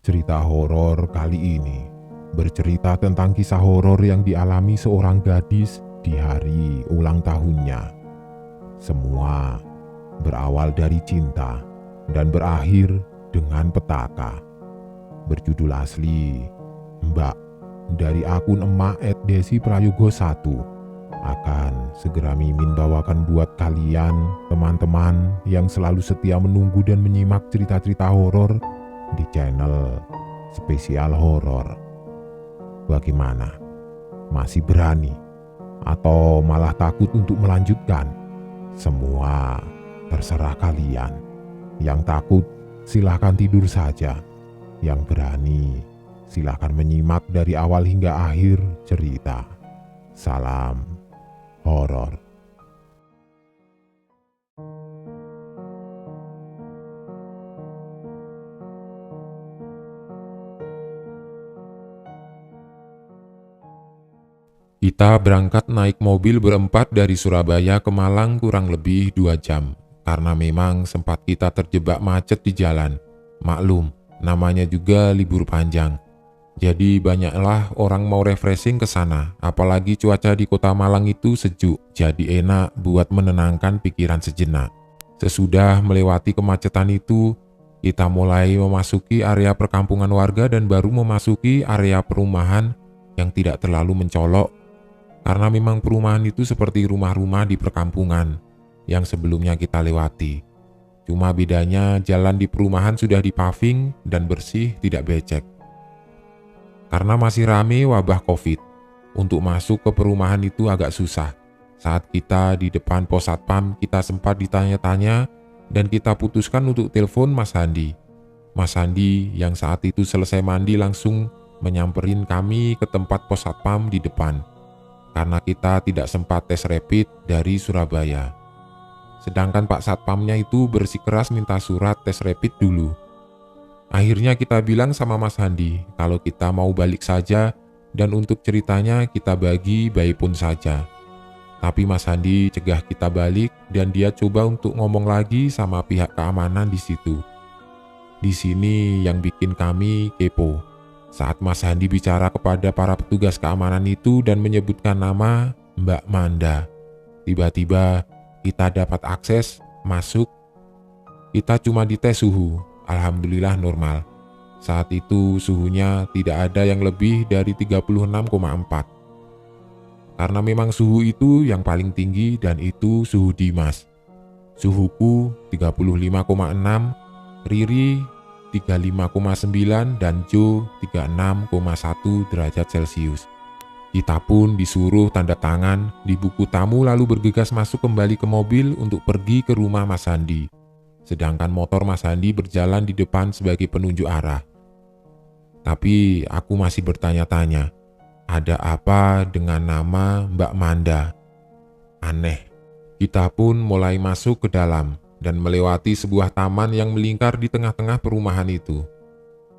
Cerita horor kali ini bercerita tentang kisah horor yang dialami seorang gadis di hari ulang tahunnya. Semua berawal dari cinta dan berakhir dengan petaka. Berjudul asli Mbak dari akun emak @desi_prayogo1 akan segera Mimin bawakan buat kalian teman-teman yang selalu setia menunggu dan menyimak cerita-cerita horor di channel Spesial Horor. Bagaimana? Masih berani? Atau malah takut untuk melanjutkan? Semua terserah kalian. Yang takut silahkan tidur saja. Yang berani silahkan menyimak dari awal hingga akhir cerita. Salam horor. Kita berangkat naik mobil berempat dari Surabaya ke Malang kurang lebih 2 jam. Karena memang sempat kita terjebak macet di jalan. Maklum, namanya juga libur panjang. Jadi banyaklah orang mau refreshing ke sana, apalagi cuaca di kota Malang itu sejuk, jadi enak buat menenangkan pikiran sejenak. Sesudah melewati kemacetan itu, kita mulai memasuki area perkampungan warga dan baru memasuki area perumahan yang tidak terlalu mencolok, karena memang perumahan itu seperti rumah-rumah di perkampungan yang sebelumnya kita lewati. Cuma bedanya jalan di perumahan sudah dipaving dan bersih, tidak becek. Karena masih rame wabah COVID, untuk masuk ke perumahan itu agak susah. Saat kita di depan pos satpam, kita sempat ditanya-tanya dan kita putuskan untuk telepon Mas Handi. Mas Handi yang saat itu selesai mandi langsung menyamperin kami ke tempat pos satpam di depan, karena kita tidak sempat tes rapid dari Surabaya. Sedangkan Pak Satpamnya itu bersikeras minta surat tes rapid dulu. Akhirnya kita bilang sama Mas Handi kalau kita mau balik saja dan untuk ceritanya kita bagi bayi pun saja. Tapi Mas Handi cegah kita balik dan dia coba untuk ngomong lagi sama pihak keamanan di situ. Di sini yang bikin kami kepo. Saat Mas Handi bicara kepada para petugas keamanan itu dan menyebutkan nama Mbak Manda, tiba-tiba kita dapat akses masuk. Kita cuma dites suhu. Alhamdulillah normal. Saat itu suhunya tidak ada yang lebih dari 36,4. Karena memang suhu itu yang paling tinggi dan itu suhu Dimas. Suhuku 35,6, Riri 35,9 dan Jo 36,1 derajat Celcius. Kita pun disuruh tanda tangan di buku tamu lalu bergegas masuk kembali ke mobil untuk pergi ke rumah Mas Handi. Sedangkan motor Mas Handi berjalan di depan sebagai penunjuk arah. Tapi aku masih bertanya-tanya, ada apa dengan nama Mbak Manda? Aneh. Kita pun mulai masuk ke dalam dan melewati sebuah taman yang melingkar di tengah-tengah perumahan itu.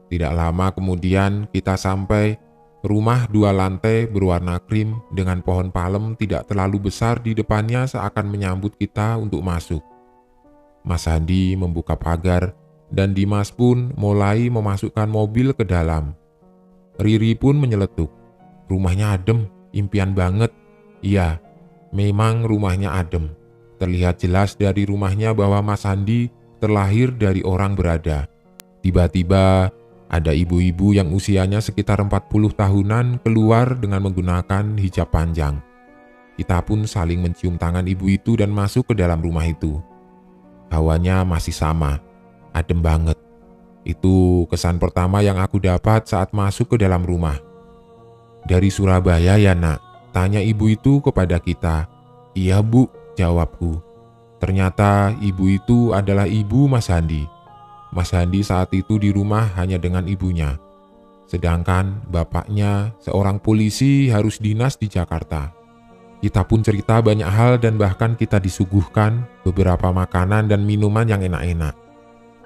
Tidak lama kemudian kita sampai rumah 2 lantai berwarna krim dengan pohon palem tidak terlalu besar di depannya seakan menyambut kita untuk masuk. Mas Handi membuka pagar dan Dimas pun mulai memasukkan mobil ke dalam. Riri pun menyeletuk, rumahnya adem, impian banget. Iya, memang rumahnya adem. Terlihat jelas dari rumahnya bahwa Mas Handi terlahir dari orang berada. Tiba-tiba ada ibu-ibu yang usianya sekitar 40 tahunan keluar dengan menggunakan hijab panjang. Kita pun saling mencium tangan ibu itu dan masuk ke dalam rumah itu. Hawanya masih sama, adem banget. Itu kesan pertama yang aku dapat saat masuk ke dalam rumah. Dari Surabaya ya nak? Tanya ibu itu kepada kita. Iya bu, jawabku. Ternyata ibu itu adalah ibu Mas Handi. Mas Handi saat itu di rumah hanya dengan ibunya. Sedangkan bapaknya seorang polisi harus dinas di Jakarta. Kita pun cerita banyak hal dan bahkan kita disuguhkan beberapa makanan dan minuman yang enak-enak.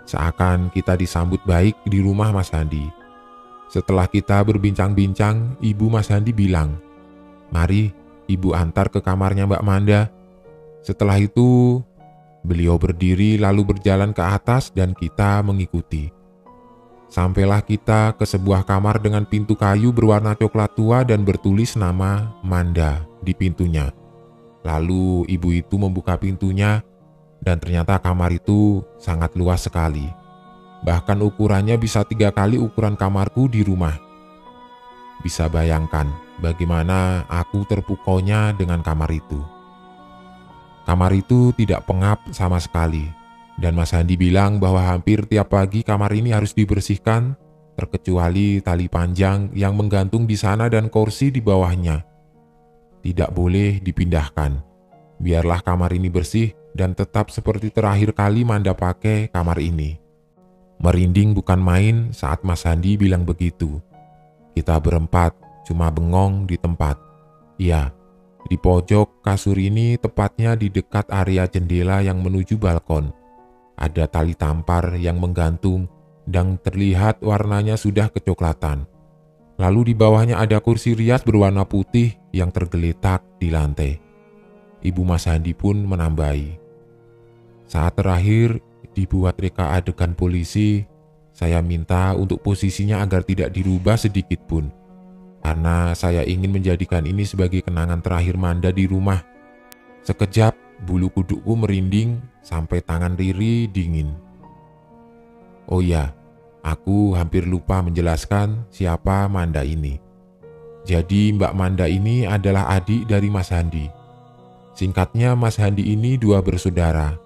Seakan kita disambut baik di rumah Mas Handi. Setelah kita berbincang-bincang, ibu Mas Handi bilang, "Mari ibu antar ke kamarnya Mbak Manda." Setelah itu, beliau berdiri lalu berjalan ke atas dan kita mengikuti. Sampailah kita ke sebuah kamar dengan pintu kayu berwarna coklat tua dan bertulis nama Manda di pintunya. Lalu ibu itu membuka pintunya dan ternyata kamar itu sangat luas sekali. Bahkan ukurannya bisa 3 kali ukuran kamarku di rumah. Bisa bayangkan bagaimana aku terpukaunya dengan kamar itu. Kamar itu tidak pengap sama sekali. Dan Mas Handi bilang bahwa hampir tiap pagi kamar ini harus dibersihkan, terkecuali tali panjang yang menggantung di sana dan kursi di bawahnya. Tidak boleh dipindahkan. Biarlah kamar ini bersih dan tetap seperti terakhir kali Manda pakai kamar ini. Merinding bukan main saat Mas Handi bilang begitu. Kita berempat cuma bengong di tempat. Iya, di pojok kasur ini tepatnya di dekat area jendela yang menuju balkon. Ada tali tampar yang menggantung dan terlihat warnanya sudah kecoklatan. Lalu di bawahnya ada kursi rias berwarna putih yang tergeletak di lantai. Ibu Mas Handi pun menambahi. Saat terakhir dibuat reka adegan polisi, saya minta untuk posisinya agar tidak dirubah sedikit pun. Karena saya ingin menjadikan ini sebagai kenangan terakhir Manda di rumah. Sekejap, bulu kudukku merinding sampai tangan Riri dingin. Oh ya, aku hampir lupa menjelaskan siapa Manda ini. Jadi Mbak Manda ini adalah adik dari Mas Handi. Singkatnya Mas Handi ini 2 bersaudara.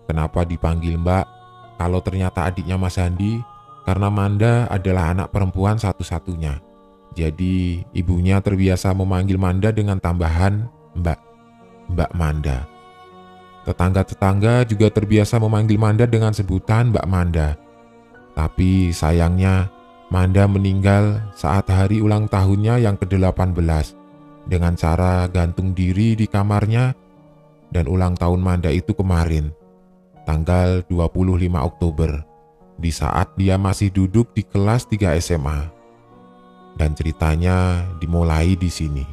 Kenapa dipanggil Mbak? Kalau ternyata adiknya Mas Handi, karena Manda adalah anak perempuan satu-satunya. Jadi ibunya terbiasa memanggil Manda dengan tambahan Mbak Manda. Tetangga-tetangga juga terbiasa memanggil Manda dengan sebutan Mbak Manda. Tapi sayangnya, Manda meninggal saat hari ulang tahunnya yang ke-18 dengan cara gantung diri di kamarnya, dan ulang tahun Manda itu kemarin, tanggal 25 Oktober, di saat dia masih duduk di kelas 3 SMA. Dan ceritanya dimulai di sini.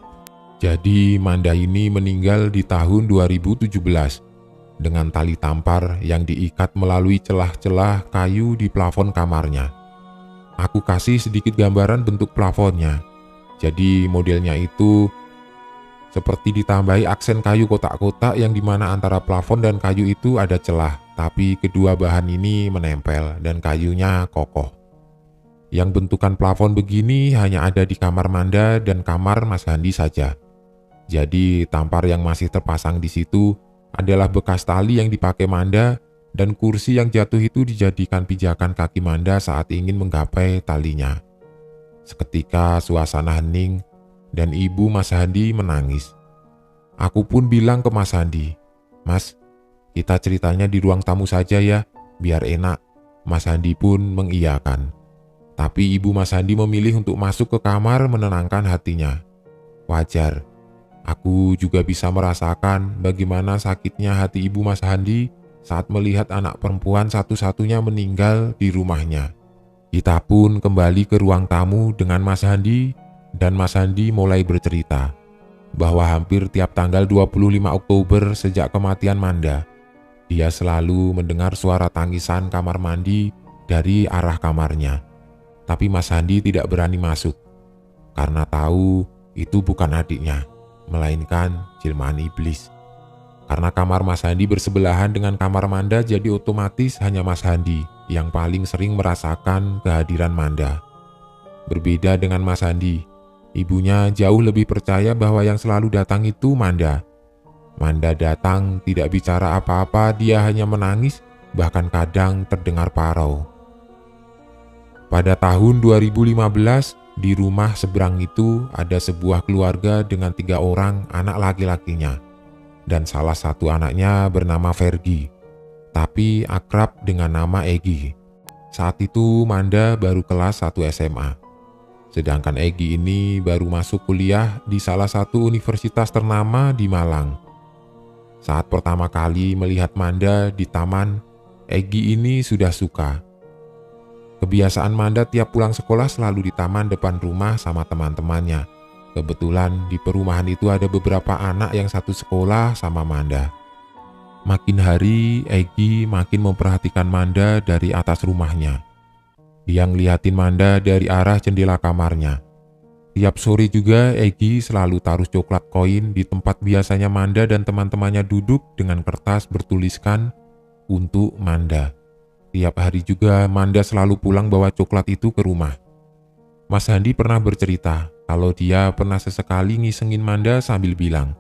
Jadi Manda ini meninggal di tahun 2017. Dengan tali tampar yang diikat melalui celah-celah kayu di plafon kamarnya. Aku kasih sedikit gambaran bentuk plafonnya. Jadi modelnya itu seperti ditambahi aksen kayu kotak-kotak yang dimana antara plafon dan kayu itu ada celah, tapi kedua bahan ini menempel dan kayunya kokoh. Yang bentukan plafon begini hanya ada di kamar Manda dan kamar Mas Handi saja. Jadi tampar yang masih terpasang di situ adalah bekas tali yang dipakai Manda, dan kursi yang jatuh itu dijadikan pijakan kaki Manda saat ingin menggapai talinya. Seketika suasana hening dan ibu Mas Handi menangis. Aku pun bilang ke Mas Handi, "Mas, kita ceritanya di ruang tamu saja ya, biar enak." Mas Handi pun mengiyakan. Tapi ibu Mas Handi memilih untuk masuk ke kamar menenangkan hatinya. Wajar. Aku juga bisa merasakan bagaimana sakitnya hati ibu Mas Handi saat melihat anak perempuan satu-satunya meninggal di rumahnya. Kita pun kembali ke ruang tamu dengan Mas Handi, dan Mas Handi mulai bercerita bahwa hampir tiap tanggal 25 Oktober sejak kematian Manda, dia selalu mendengar suara tangisan kamar mandi dari arah kamarnya. Tapi Mas Handi tidak berani masuk, karena tahu itu bukan adiknya, melainkan jelmaan iblis. Karena kamar Mas Handi bersebelahan dengan kamar Manda, jadi otomatis hanya Mas Handi yang paling sering merasakan kehadiran Manda. Berbeda dengan Mas Handi, ibunya jauh lebih percaya bahwa yang selalu datang itu Manda. Manda datang tidak bicara apa-apa, dia hanya menangis, bahkan kadang terdengar parau. Pada tahun 2015, di rumah seberang itu ada sebuah keluarga dengan 3 orang anak laki-lakinya, dan salah satu anaknya bernama Fergie, tapi akrab dengan nama Egi. Saat itu Manda baru kelas 1 SMA, sedangkan Egi ini baru masuk kuliah di salah satu universitas ternama di Malang. Saat pertama kali melihat Manda di taman, Egi ini sudah suka. Kebiasaan Manda tiap pulang sekolah selalu di taman depan rumah sama teman-temannya. Kebetulan di perumahan itu ada beberapa anak yang satu sekolah sama Manda. Makin hari, Egi makin memperhatikan Manda dari atas rumahnya. Dia ngeliatin Manda dari arah jendela kamarnya. Tiap sore juga Egi selalu taruh coklat koin di tempat biasanya Manda dan teman-temannya duduk dengan kertas bertuliskan untuk Manda. Tiap hari juga Manda selalu pulang bawa coklat itu ke rumah. Mas Handi pernah bercerita kalau dia pernah sesekali ngisengin Manda sambil bilang,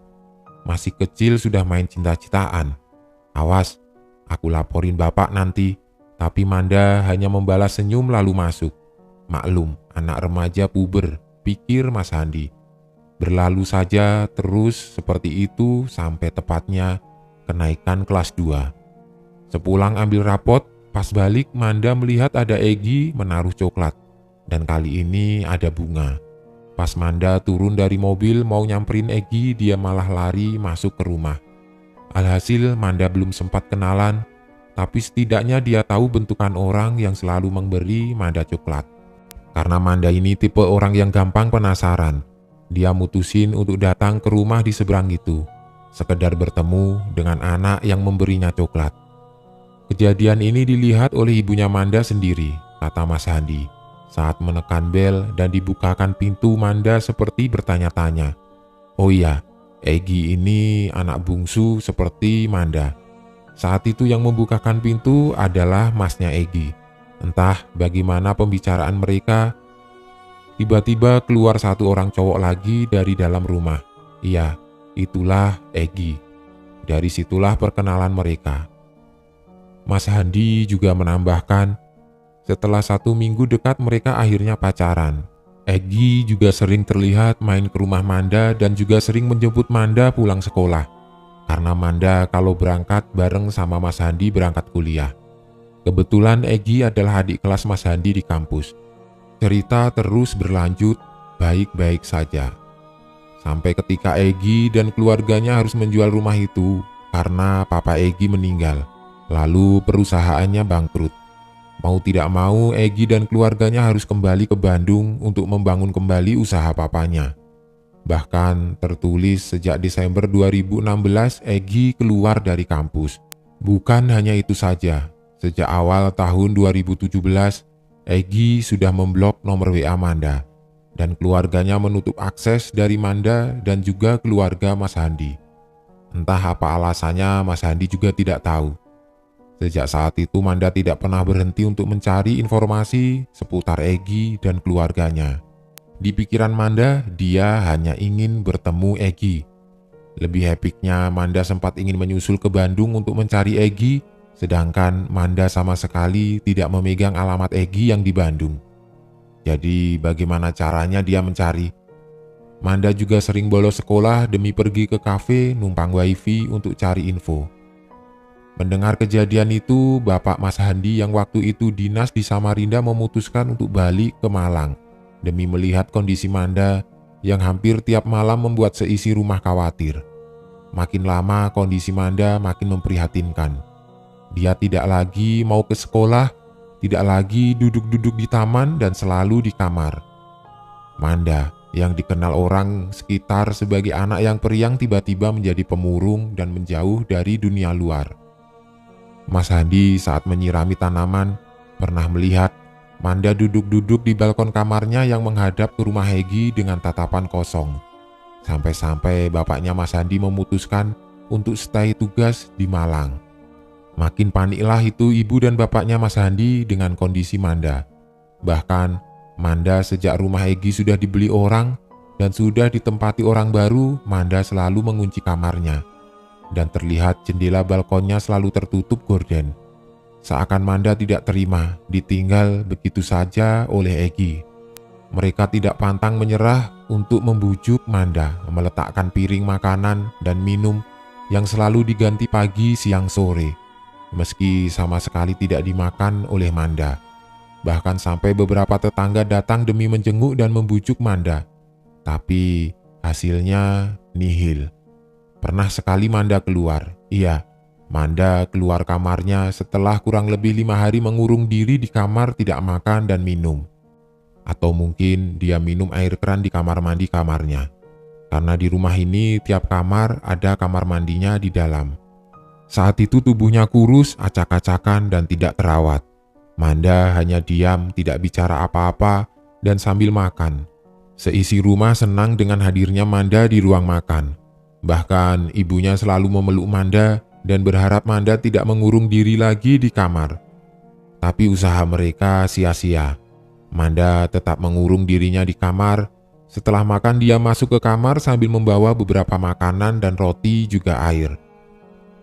"Masih kecil sudah main cinta-cintaan. Awas, aku laporin bapak nanti." Tapi Manda hanya membalas senyum lalu masuk. Maklum, anak remaja puber, pikir Mas Handi. Berlalu saja terus seperti itu sampai tepatnya kenaikan kelas 2. Sepulang ambil rapot, pas balik Manda melihat ada Egi menaruh coklat. Dan kali ini ada bunga. Pas Manda turun dari mobil mau nyamperin Egi, dia malah lari masuk ke rumah. Alhasil Manda belum sempat kenalan, tapi setidaknya dia tahu bentukan orang yang selalu memberi Manda coklat. Karena Manda ini tipe orang yang gampang penasaran, dia mutusin untuk datang ke rumah di seberang itu, sekedar bertemu dengan anak yang memberinya coklat. Kejadian ini dilihat oleh ibunya Manda sendiri, kata Mas Handi. Saat menekan bel dan dibukakan pintu, Manda seperti bertanya-tanya. Oh iya, Egi ini anak bungsu seperti Manda. Saat itu yang membukakan pintu adalah masnya Egi. Entah bagaimana pembicaraan mereka, tiba-tiba keluar satu orang cowok lagi dari dalam rumah. Iya, itulah Egi. Dari situlah perkenalan mereka. Mas Handi juga menambahkan, setelah 1 minggu dekat mereka akhirnya pacaran. Egi juga sering terlihat main ke rumah Manda dan juga sering menjemput Manda pulang sekolah. Karena Manda kalau berangkat bareng sama Mas Handi berangkat kuliah. Kebetulan Egi adalah adik kelas Mas Handi di kampus. Cerita terus berlanjut baik-baik saja. Sampai ketika Egi dan keluarganya harus menjual rumah itu karena papa Egi meninggal. Lalu perusahaannya bangkrut. Mau tidak mau Egi dan keluarganya harus kembali ke Bandung untuk membangun kembali usaha papanya. Bahkan tertulis sejak Desember 2016 Egi keluar dari kampus. Bukan hanya itu saja, sejak awal tahun 2017 Egi sudah memblok nomor WA Manda dan keluarganya menutup akses dari Manda dan juga keluarga Mas Handi. Entah apa alasannya Mas Handi juga tidak tahu. Sejak saat itu Manda tidak pernah berhenti untuk mencari informasi seputar Egi dan keluarganya. Di pikiran Manda, dia hanya ingin bertemu Egi. Lebih epiknya, Manda sempat ingin menyusul ke Bandung untuk mencari Egi, sedangkan Manda sama sekali tidak memegang alamat Egi yang di Bandung. Jadi bagaimana caranya dia mencari? Manda juga sering bolos sekolah demi pergi ke kafe numpang wifi untuk cari info. Mendengar kejadian itu, Bapak Mas Handi yang waktu itu dinas di Samarinda memutuskan untuk balik ke Malang. Demi melihat kondisi Manda yang hampir tiap malam membuat seisi rumah khawatir. Makin lama kondisi Manda makin memprihatinkan. Dia tidak lagi mau ke sekolah, tidak lagi duduk-duduk di taman dan selalu di kamar. Manda yang dikenal orang sekitar sebagai anak yang periang tiba-tiba menjadi pemurung dan menjauh dari dunia luar. Mas Handi saat menyirami tanaman pernah melihat Manda duduk-duduk di balkon kamarnya yang menghadap ke rumah Egi dengan tatapan kosong. Sampai-sampai bapaknya Mas Handi memutuskan untuk stay tugas di Malang. Makin paniklah itu ibu dan bapaknya Mas Handi dengan kondisi Manda. Bahkan Manda sejak rumah Egi sudah dibeli orang dan sudah ditempati orang baru, Manda selalu mengunci kamarnya. Dan terlihat jendela balkonnya selalu tertutup gorden. Seakan Manda tidak terima ditinggal begitu saja oleh Egi. Mereka tidak pantang menyerah untuk membujuk Manda meletakkan piring makanan dan minum yang selalu diganti pagi, siang, sore. Meski sama sekali tidak dimakan oleh Manda. Bahkan sampai beberapa tetangga datang demi menjenguk dan membujuk Manda. Tapi hasilnya nihil. Pernah sekali Manda keluar. Iya, Manda keluar kamarnya setelah kurang lebih 5 hari mengurung diri di kamar tidak makan dan minum. Atau mungkin dia minum air keran di kamar mandi kamarnya. Karena di rumah ini tiap kamar ada kamar mandinya di dalam. Saat itu tubuhnya kurus, acak-acakan dan tidak terawat. Manda hanya diam, tidak bicara apa-apa, dan sambil makan. Seisi rumah senang dengan hadirnya Manda di ruang makan. Bahkan ibunya selalu memeluk Manda dan berharap Manda tidak mengurung diri lagi di kamar. Tapi usaha mereka sia-sia. Manda tetap mengurung dirinya di kamar. Setelah makan dia masuk ke kamar sambil membawa beberapa makanan dan roti juga air.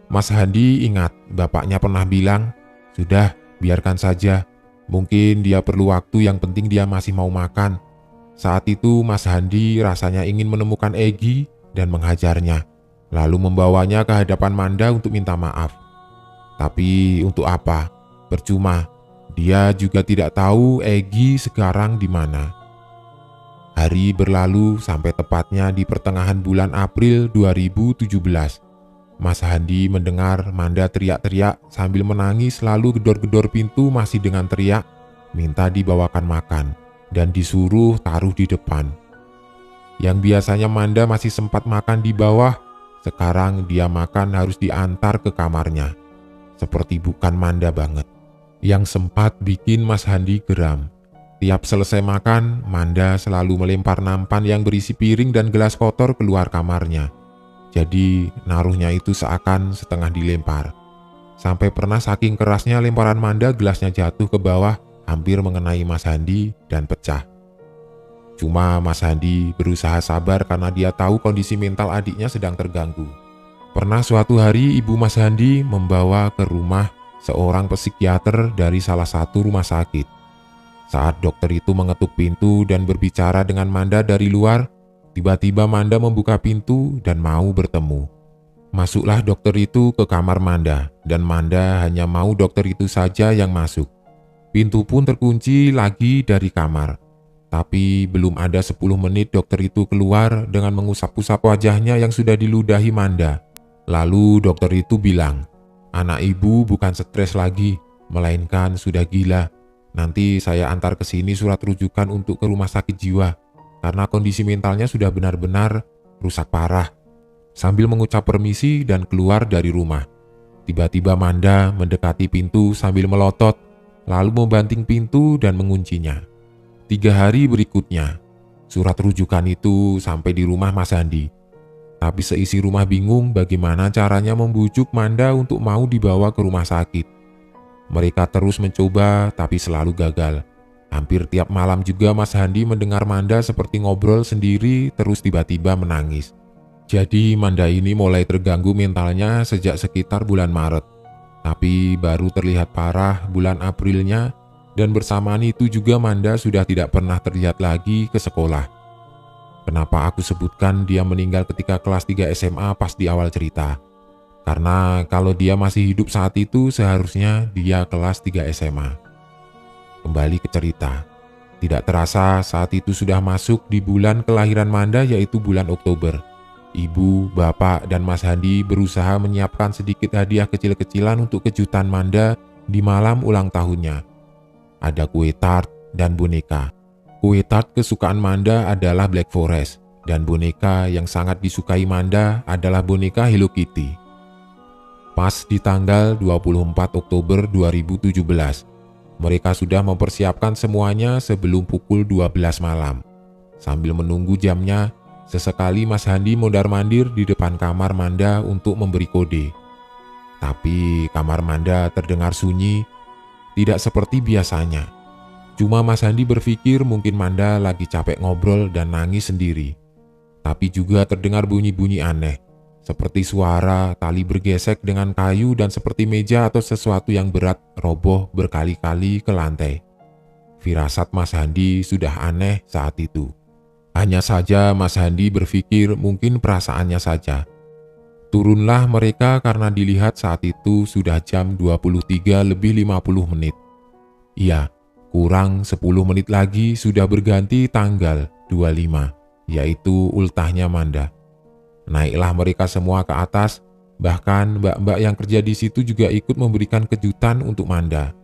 Mas Handi ingat bapaknya pernah bilang, "Sudah, biarkan saja. Mungkin dia perlu waktu, yang penting dia masih mau makan." Saat itu Mas Handi rasanya ingin menemukan Egy dan menghajarnya, lalu membawanya ke hadapan Manda untuk minta maaf. Tapi untuk apa? Percuma. Dia juga tidak tahu Egy sekarang di mana. Hari berlalu sampai tepatnya di pertengahan bulan April 2017. Mas Handi mendengar Manda teriak-teriak sambil menangis, lalu gedor-gedor pintu masih dengan teriak, minta dibawakan makan dan disuruh taruh di depan. Yang biasanya Manda masih sempat makan di bawah, sekarang dia makan harus diantar ke kamarnya. Seperti bukan Manda banget. Yang sempat bikin Mas Handi geram. Tiap selesai makan, Manda selalu melempar nampan yang berisi piring dan gelas kotor keluar kamarnya. Jadi naruhnya itu seakan setengah dilempar. Sampai pernah saking kerasnya lemparan Manda, gelasnya jatuh ke bawah, hampir mengenai Mas Handi dan pecah. Cuma Mas Handi berusaha sabar karena dia tahu kondisi mental adiknya sedang terganggu. Pernah suatu hari ibu Mas Handi membawa ke rumah seorang psikiater dari salah satu rumah sakit. Saat dokter itu mengetuk pintu dan berbicara dengan Manda dari luar, tiba-tiba Manda membuka pintu dan mau bertemu. Masuklah dokter itu ke kamar Manda, dan Manda hanya mau dokter itu saja yang masuk. Pintu pun terkunci lagi dari kamar. Tapi belum ada 10 menit dokter itu keluar dengan mengusap-usap wajahnya yang sudah diludahi Manda. Lalu dokter itu bilang, "Anak ibu bukan stres lagi, melainkan sudah gila. Nanti saya antar ke sini surat rujukan untuk ke rumah sakit jiwa, karena kondisi mentalnya sudah benar-benar rusak parah." Sambil mengucap permisi dan keluar dari rumah. Tiba-tiba Manda mendekati pintu sambil melotot, lalu membanting pintu dan menguncinya. 3 hari berikutnya, surat rujukan itu sampai di rumah Mas Handi. Tapi seisi rumah bingung bagaimana caranya membujuk Manda untuk mau dibawa ke rumah sakit. Mereka terus mencoba tapi selalu gagal. Hampir tiap malam juga Mas Handi mendengar Manda seperti ngobrol sendiri terus tiba-tiba menangis. Jadi Manda ini mulai terganggu mentalnya sejak sekitar bulan Maret. Tapi baru terlihat parah bulan Aprilnya, dan bersamaan itu juga Manda sudah tidak pernah terlihat lagi ke sekolah. Kenapa aku sebutkan dia meninggal ketika kelas 3 SMA pas di awal cerita? Karena kalau dia masih hidup saat itu seharusnya dia kelas 3 SMA. Kembali ke cerita. Tidak terasa saat itu sudah masuk di bulan kelahiran Manda, yaitu bulan Oktober. Ibu, bapak, dan Mas Handi berusaha menyiapkan sedikit hadiah kecil-kecilan untuk kejutan Manda di malam ulang tahunnya. Ada kue tart dan boneka. Kue tart kesukaan Manda adalah Black Forest, dan boneka yang sangat disukai Manda adalah boneka Hello Kitty. Pas di tanggal 24 Oktober 2017, mereka sudah mempersiapkan semuanya sebelum pukul 12 malam. Sambil menunggu jamnya, sesekali Mas Handi mondar-mandir di depan kamar Manda untuk memberi kode. Tapi kamar Manda terdengar sunyi, tidak seperti biasanya. Cuma Mas Handi berpikir mungkin Manda lagi capek ngobrol dan nangis sendiri. Tapi juga terdengar bunyi-bunyi aneh, seperti suara tali bergesek dengan kayu dan seperti meja atau sesuatu yang berat roboh berkali-kali ke lantai. Firasat Mas Handi sudah aneh saat itu. Hanya saja Mas Handi berpikir mungkin perasaannya saja. Turunlah mereka karena dilihat saat itu sudah jam 23:50. Iya, kurang 10 menit lagi sudah berganti tanggal 25, yaitu ultahnya Manda. Naiklah mereka semua ke atas, bahkan mbak-mbak yang kerja di situ juga ikut memberikan kejutan untuk Manda.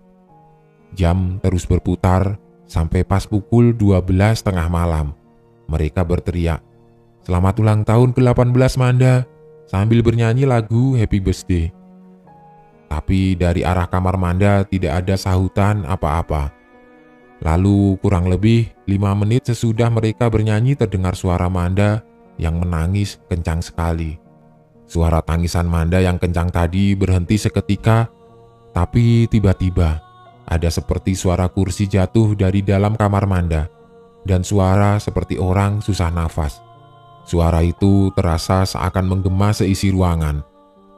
Jam terus berputar sampai pas pukul 12:30 malam. Mereka berteriak, "Selamat ulang tahun ke-18 Manda," sambil bernyanyi lagu Happy Birthday. Tapi dari arah kamar Manda tidak ada sahutan apa-apa. Lalu kurang lebih 5 menit sesudah mereka bernyanyi terdengar suara Manda yang menangis kencang sekali. Suara tangisan Manda yang kencang tadi berhenti seketika, tapi tiba-tiba ada seperti suara kursi jatuh dari dalam kamar Manda dan suara seperti orang susah nafas. Suara itu terasa seakan menggema seisi ruangan.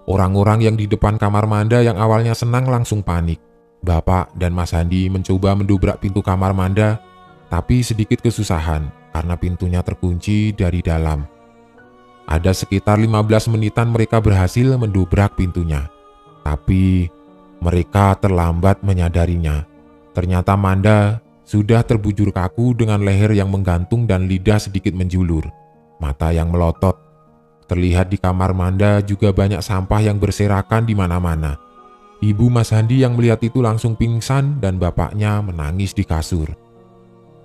Orang-orang yang di depan kamar Manda yang awalnya senang langsung panik. Bapak dan Mas Handi mencoba mendobrak pintu kamar Manda, tapi sedikit kesusahan karena pintunya terkunci dari dalam. Ada sekitar 15 menitan mereka berhasil mendobrak pintunya, tapi mereka terlambat menyadarinya. Ternyata Manda sudah terbujur kaku dengan leher yang menggantung dan lidah sedikit menjulur, mata yang melotot. Terlihat di kamar Manda juga banyak sampah yang berserakan di mana-mana. Ibu Mas Handi yang melihat itu langsung pingsan dan bapaknya menangis di kasur.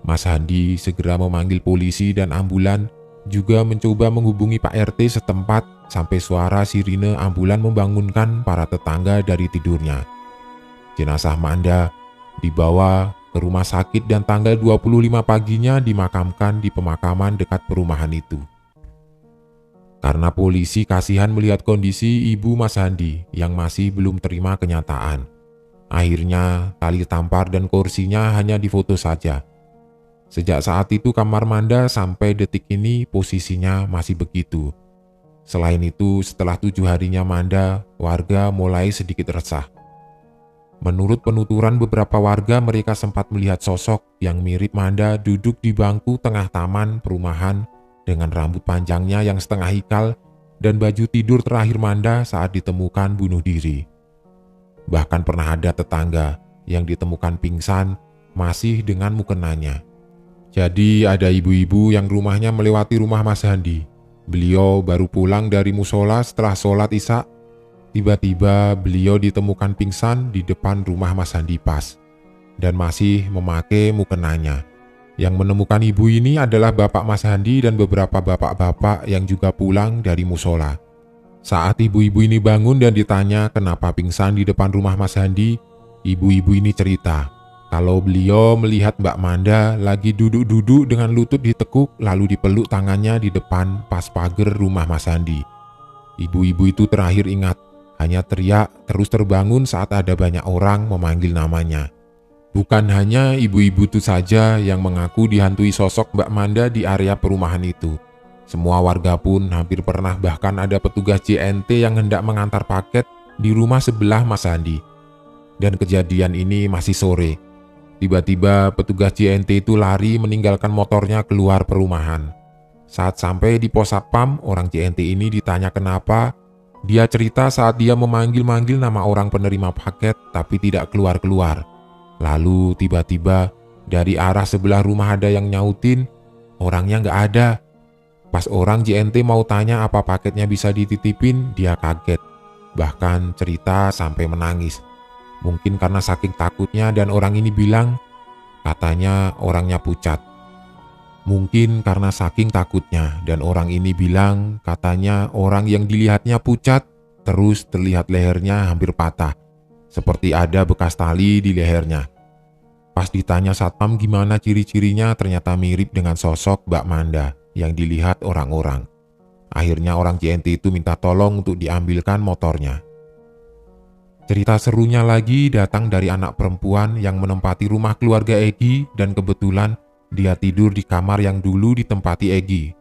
Mas Handi segera memanggil polisi dan ambulan, juga mencoba menghubungi Pak RT setempat sampai suara sirine ambulan membangunkan para tetangga dari tidurnya. Jenazah Manda dibawa ke rumah sakit dan tanggal 25 paginya dimakamkan di pemakaman dekat perumahan itu. Karena polisi kasihan melihat kondisi ibu Mas Handi yang masih belum terima kenyataan. Akhirnya tali tampar dan kursinya hanya difoto saja. Sejak saat itu kamar Manda sampai detik ini posisinya masih begitu. Selain itu, setelah 7 harinya Manda, warga mulai sedikit resah. Menurut penuturan beberapa warga, mereka sempat melihat sosok yang mirip Manda duduk di bangku tengah taman perumahan dengan rambut panjangnya yang setengah ikal dan baju tidur terakhir Manda saat ditemukan bunuh diri. Bahkan pernah ada tetangga yang ditemukan pingsan masih dengan mukenanya. Jadi ada ibu-ibu yang rumahnya melewati rumah Mas Handi. Beliau baru pulang dari musola setelah sholat Isya. Tiba-tiba beliau ditemukan pingsan di depan rumah Mas Handi pas dan masih memakai mukenanya. Yang menemukan ibu ini adalah bapak Mas Handi dan beberapa bapak-bapak yang juga pulang dari musola. Saat ibu-ibu ini bangun dan ditanya kenapa pingsan di depan rumah Mas Handi, ibu-ibu ini cerita kalau beliau melihat Mbak Manda lagi duduk-duduk dengan lutut ditekuk lalu dipeluk tangannya di depan pas pagar rumah Mas Handi. Ibu-ibu itu terakhir ingat, hanya teriak terus terbangun saat ada banyak orang memanggil namanya. Bukan hanya ibu-ibu itu saja yang mengaku dihantui sosok Mbak Manda di area perumahan itu. Semua warga pun hampir pernah, bahkan ada petugas JNT yang hendak mengantar paket di rumah sebelah Mas Handi. Dan kejadian ini masih sore. Tiba-tiba petugas JNT itu lari meninggalkan motornya keluar perumahan. Saat sampai di pos satpam, orang JNT ini ditanya kenapa. Dia cerita saat dia memanggil-manggil nama orang penerima paket tapi tidak keluar-keluar. Lalu tiba-tiba dari arah sebelah rumah ada yang nyautin, orangnya nggak ada. Pas orang JNT mau tanya apa paketnya bisa dititipin, dia kaget. Bahkan cerita sampai menangis. Mungkin karena saking takutnya dan orang ini bilang, katanya orangnya pucat. Mungkin karena saking takutnya dan orang ini bilang, katanya orang yang dilihatnya pucat, terus terlihat lehernya hampir patah. Seperti ada bekas tali di lehernya. Pas ditanya satpam gimana ciri-cirinya, ternyata mirip dengan sosok Mbak Manda yang dilihat orang-orang. Akhirnya orang JNT itu minta tolong untuk diambilkan motornya. Cerita serunya lagi datang dari anak perempuan yang menempati rumah keluarga Egi dan kebetulan dia tidur di kamar yang dulu ditempati Egi.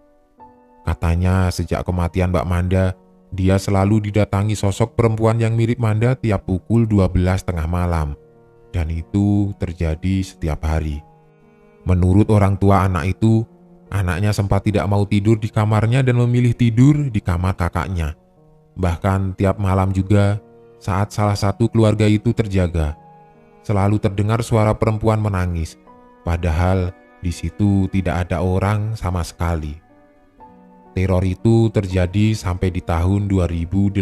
Katanya sejak kematian Mbak Manda, dia selalu didatangi sosok perempuan yang mirip Manda tiap pukul 12 tengah malam. Dan itu terjadi setiap hari. Menurut orang tua anak itu, anaknya sempat tidak mau tidur di kamarnya dan memilih tidur di kamar kakaknya. Bahkan tiap malam juga, saat salah satu keluarga itu terjaga, selalu terdengar suara perempuan menangis. Padahal di situ tidak ada orang sama sekali. Teror itu terjadi sampai di tahun 2018.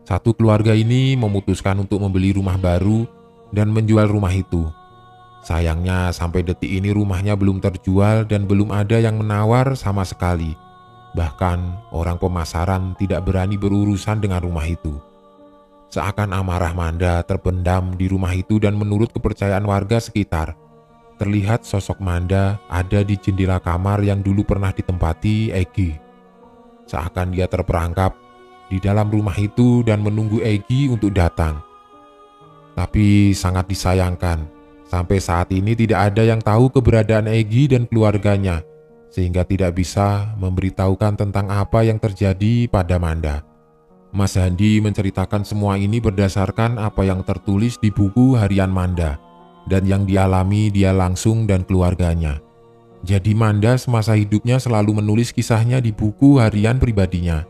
Satu keluarga ini memutuskan untuk membeli rumah baru dan menjual rumah itu. Sayangnya sampai detik ini rumahnya belum terjual dan belum ada yang menawar sama sekali. Bahkan orang pemasaran tidak berani berurusan dengan rumah itu. Seakan amarah Manda terpendam di rumah itu dan menurut kepercayaan warga sekitar, terlihat sosok Manda ada di jendela kamar yang dulu pernah ditempati Egi. Seakan dia terperangkap di dalam rumah itu dan menunggu Egi untuk datang. Tapi sangat disayangkan, sampai saat ini tidak ada yang tahu keberadaan Egi dan keluarganya, sehingga tidak bisa memberitahukan tentang apa yang terjadi pada Manda. Mas Handi menceritakan semua ini berdasarkan apa yang tertulis di buku harian Manda dan yang dialami dia langsung dan keluarganya. Jadi Manda semasa hidupnya selalu menulis kisahnya di buku harian pribadinya.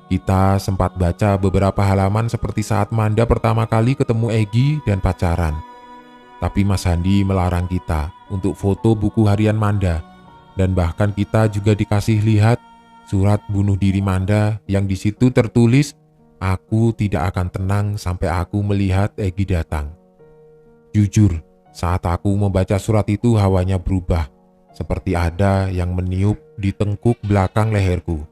Kita sempat baca beberapa halaman seperti saat Manda pertama kali ketemu Egi dan pacaran. Tapi Mas Handi melarang kita untuk foto buku harian Manda, dan bahkan kita juga dikasih lihat surat bunuh diri Manda yang di situ tertulis, "Aku tidak akan tenang sampai aku melihat Egi datang." Jujur, saat aku membaca surat itu hawanya berubah, seperti ada yang meniup di tengkuk belakang leherku.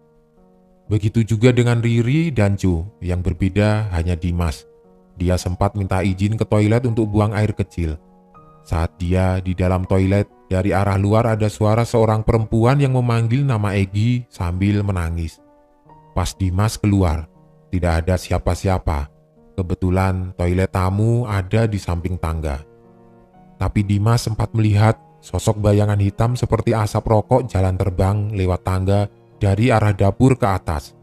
Begitu juga dengan Riri dan Jo, yang berbeda hanya Dimas. Dia sempat minta izin ke toilet untuk buang air kecil. Saat dia di dalam toilet, dari arah luar ada suara seorang perempuan yang memanggil nama Egi sambil menangis. Pas Dimas keluar, tidak ada siapa-siapa. Kebetulan toilet tamu ada di samping tangga. Tapi Dimas sempat melihat sosok bayangan hitam seperti asap rokok jalan terbang lewat tangga dari arah dapur ke atas.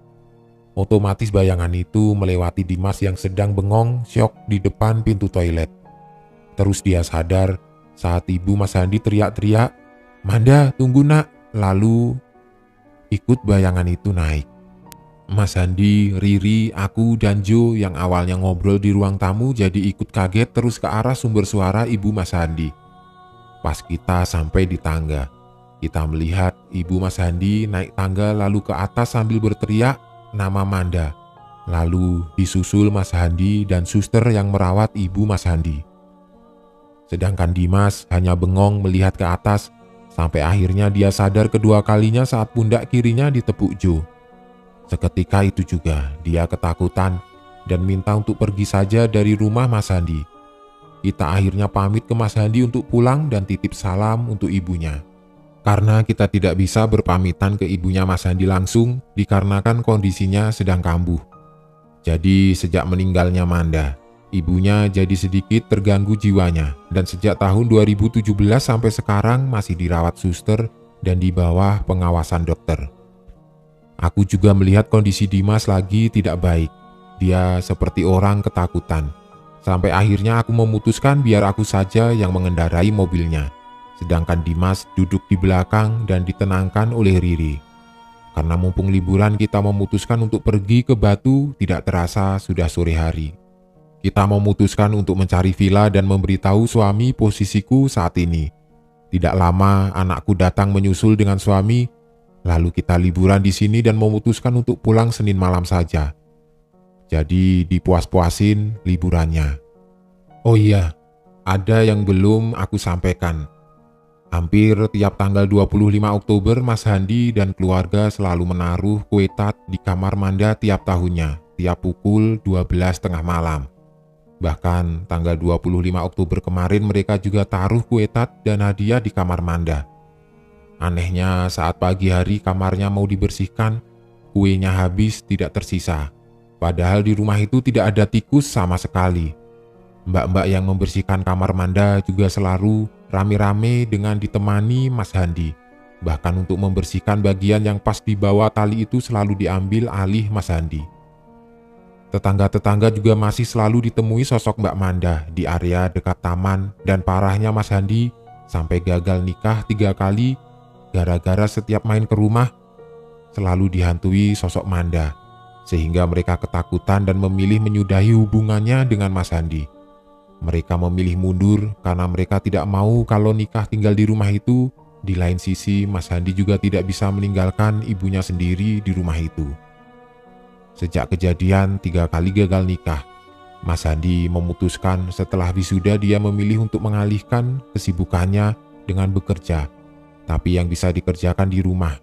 Otomatis bayangan itu melewati Dimas yang sedang bengong syok di depan pintu toilet. Terus dia sadar saat ibu Mas Handi teriak-teriak, "Manda, tunggu nak!" Lalu ikut bayangan itu naik. Mas Handi, Riri, aku, dan Jo yang awalnya ngobrol di ruang tamu jadi ikut kaget terus ke arah sumber suara ibu Mas Handi. Pas kita sampai di tangga, kita melihat ibu Mas Handi naik tangga lalu ke atas sambil berteriak nama Manda. Lalu disusul Mas Handi dan suster yang merawat ibu Mas Handi. Sedangkan Dimas hanya bengong melihat ke atas, sampai akhirnya dia sadar kedua kalinya saat pundak kirinya ditepuk Jo. Seketika itu juga dia ketakutan dan minta untuk pergi saja dari rumah Mas Handi. Kita akhirnya pamit ke Mas Handi untuk pulang dan titip salam untuk ibunya. Karena kita tidak bisa berpamitan ke ibunya Mas Handi langsung dikarenakan kondisinya sedang kambuh. Jadi sejak meninggalnya Manda, ibunya jadi sedikit terganggu jiwanya dan sejak tahun 2017 sampai sekarang masih dirawat suster dan di bawah pengawasan dokter. Aku juga melihat kondisi Dimas lagi tidak baik. Dia seperti orang ketakutan. Sampai akhirnya aku memutuskan biar aku saja yang mengendarai mobilnya. Sedangkan Dimas duduk di belakang dan ditenangkan oleh Riri. Karena mumpung liburan kita memutuskan untuk pergi ke Batu, tidak terasa sudah sore hari. Kita memutuskan untuk mencari villa dan memberitahu suami posisiku saat ini. Tidak lama anakku datang menyusul dengan suami, lalu kita liburan di sini dan memutuskan untuk pulang Senin malam saja. Jadi dipuas-puasin liburannya. Oh iya, ada yang belum aku sampaikan. Hampir tiap tanggal 25 Oktober Mas Handi dan keluarga selalu menaruh kue tat di kamar Manda tiap tahunnya, tiap pukul 12 tengah malam. Bahkan tanggal 25 Oktober kemarin mereka juga taruh kue tat dan hadiah di kamar Manda. Anehnya saat pagi hari kamarnya mau dibersihkan, kuenya habis tidak tersisa. Padahal di rumah itu tidak ada tikus sama sekali. Mbak-mbak yang membersihkan kamar Manda juga selalu rame-rame dengan ditemani Mas Handi. Bahkan untuk membersihkan bagian yang pas di bawah tali itu selalu diambil alih Mas Handi. Tetangga-tetangga juga masih selalu ditemui sosok Mbak Manda di area dekat taman dan parahnya Mas Handi sampai gagal nikah 3 kali gara-gara setiap main ke rumah selalu dihantui sosok Manda. Sehingga mereka ketakutan dan memilih menyudahi hubungannya dengan Mas Handi. Mereka memilih mundur karena mereka tidak mau kalau nikah tinggal di rumah itu. Di lain sisi, Mas Handi juga tidak bisa meninggalkan ibunya sendiri di rumah itu. Sejak kejadian 3 kali gagal nikah, Mas Handi memutuskan setelah wisuda dia memilih untuk mengalihkan kesibukannya dengan bekerja, tapi yang bisa dikerjakan di rumah.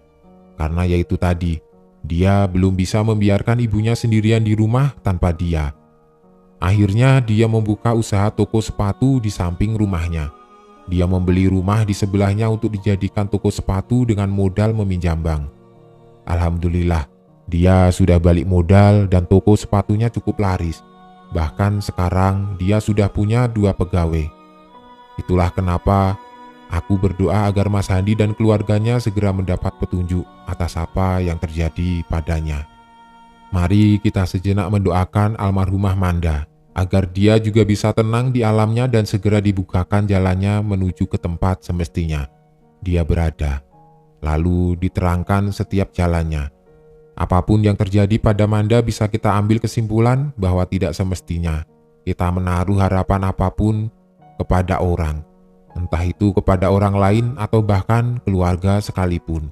Karena yaitu tadi, dia belum bisa membiarkan ibunya sendirian di rumah tanpa dia. Akhirnya dia membuka usaha toko sepatu di samping rumahnya. Dia membeli rumah di sebelahnya untuk dijadikan toko sepatu dengan modal meminjam bank. Alhamdulillah, dia sudah balik modal dan toko sepatunya cukup laris. Bahkan sekarang dia sudah punya 2 pegawai. Itulah kenapa aku berdoa agar Mas Handi dan keluarganya segera mendapat petunjuk atas apa yang terjadi padanya. Mari kita sejenak mendoakan almarhumah Manda, agar dia juga bisa tenang di alamnya dan segera dibukakan jalannya menuju ke tempat semestinya dia berada. Lalu diterangkan setiap jalannya. Apapun yang terjadi pada Manda bisa kita ambil kesimpulan bahwa tidak semestinya kita menaruh harapan apapun kepada orang, entah itu kepada orang lain atau bahkan keluarga sekalipun.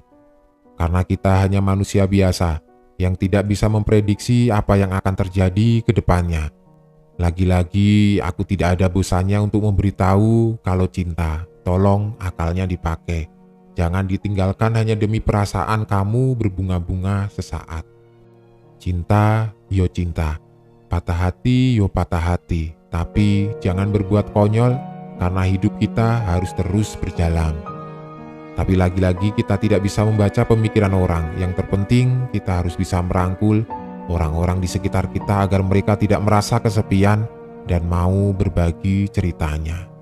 Karena kita hanya manusia biasa yang tidak bisa memprediksi apa yang akan terjadi ke depannya. Lagi-lagi aku tidak ada bosannya untuk memberitahu kalau cinta, tolong akalnya dipakai. Jangan ditinggalkan hanya demi perasaan kamu berbunga-bunga sesaat. Cinta, yo cinta. Patah hati, yo patah hati. Tapi jangan berbuat konyol karena hidup kita harus terus berjalan. Tapi lagi-lagi kita tidak bisa membaca pemikiran orang. Yang terpenting kita harus bisa merangkul orang-orang di sekitar kita agar mereka tidak merasa kesepian dan mau berbagi ceritanya.